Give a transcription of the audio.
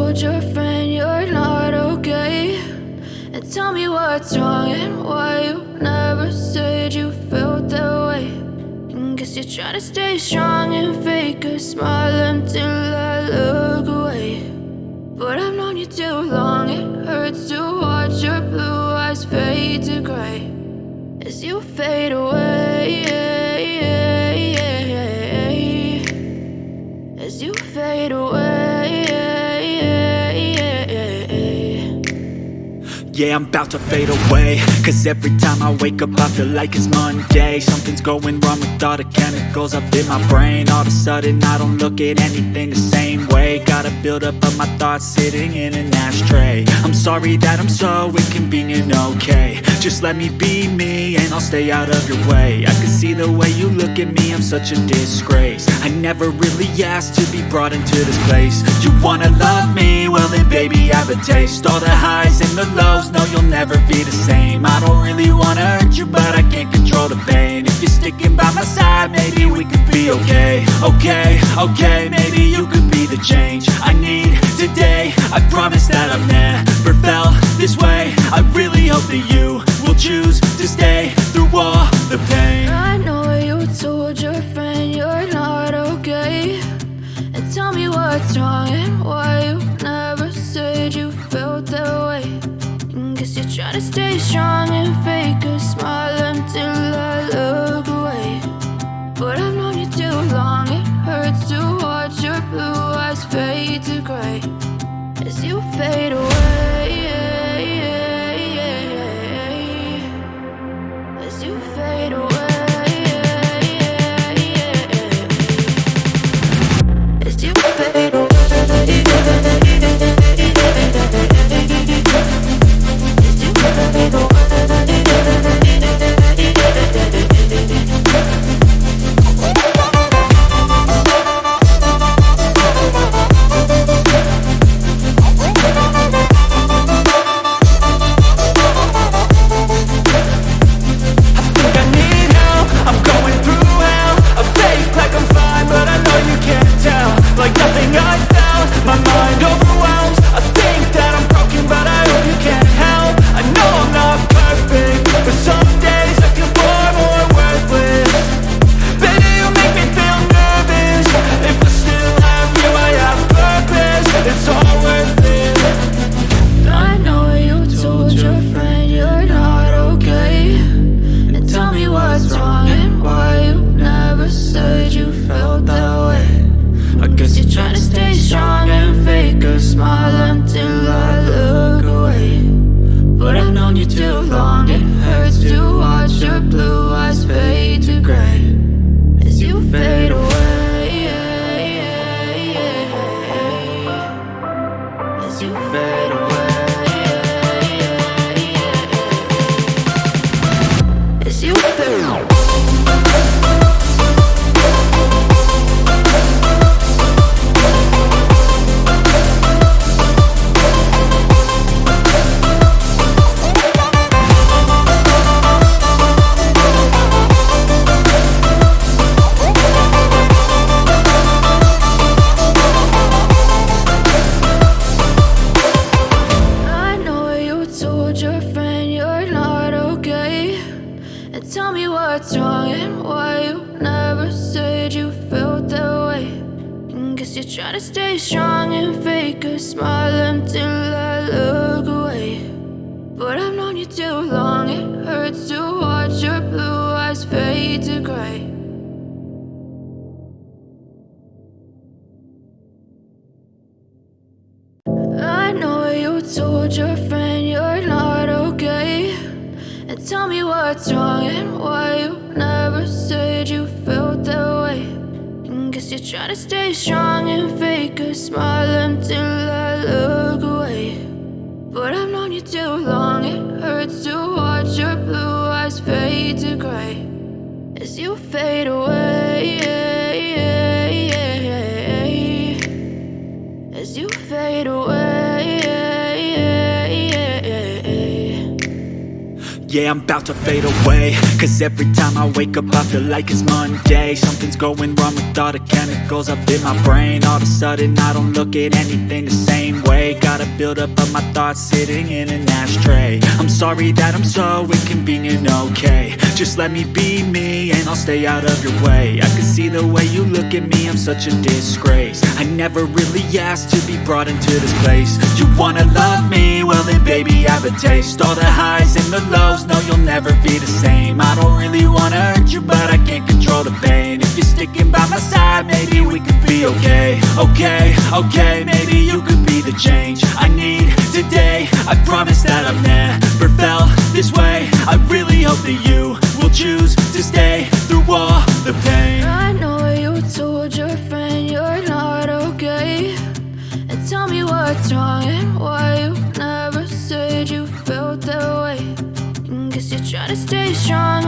told your friend you're not okay? And tell me what's wrong and why you never said you felt that way. And guess you're trying to stay strong and fake a smile until I look away. But I've known you too long, it hurts to watch your blue eyes fade to gray as you fade away, as you fade away. Yeah, I'm about to fade away, cause every time I wake up I feel like it's Monday. Something's going wrong with all the chemicals up in my brain. All of a sudden I don't look at anything the same way. Got a buildup of my thoughts sitting in an ashtray. I'm sorry that I'm so inconvenient, okay? Just let me be me and I'll stay out of your way. I can see the way you look at me, I'm such a disgrace. I never really asked to be brought into this place. You wanna love me? Well then baby have a taste. All the highs and the lows, no, you'll never be the same. I don't really wanna hurt you, but I can't control the pain. If you're sticking by my side, maybe we could be okay. Okay, maybe you could be the change I need today. I promise that I've never felt this way. I really hope that you will choose to stay through all the pain. I know you told your friend you're not okay. And tell me what's wrong and why you never said you felt that way. Guess you're trying to stay strong and fake a smile until I look away. But I've known you too long, it hurts to watch your blue eyes fade to gray as you fade away, as you fade away, as you fade away. I know you told your friend you're not okay. And tell me what's wrong and why you never said you felt that way. And guess you're trying to stay strong and fake a smile until I look away. But I've known you too long, it hurts to watch your blue eyes fade to gray as you fade away, as you fade away. Yeah, I'm about to fade away, cause every time I wake up I feel like it's Monday. Something's going wrong with all the chemicals up in my brain. All of a sudden I don't look at anything the same way. Got a buildup of my thoughts sitting in an ashtray. I'm sorry that I'm so inconvenient, okay. Just let me be me and I'll stay out of your way. I can see the way you look at me, I'm such a disgrace. I never really asked to be brought into this place. You wanna love me? Well then baby I have a taste. All the highs and the lows, no you'll never be the same. I don't really wanna hurt you but I can't control the pain. If you're sticking by my side maybe we could be okay. Okay, maybe you could be the change I need today. I promise that I've never felt this way. I really hope that you will choose to stay through all the pain. I know you told your friend you're not okay, and tell me what's wrong and why you never said you felt that way. Guess you're trying to stay strong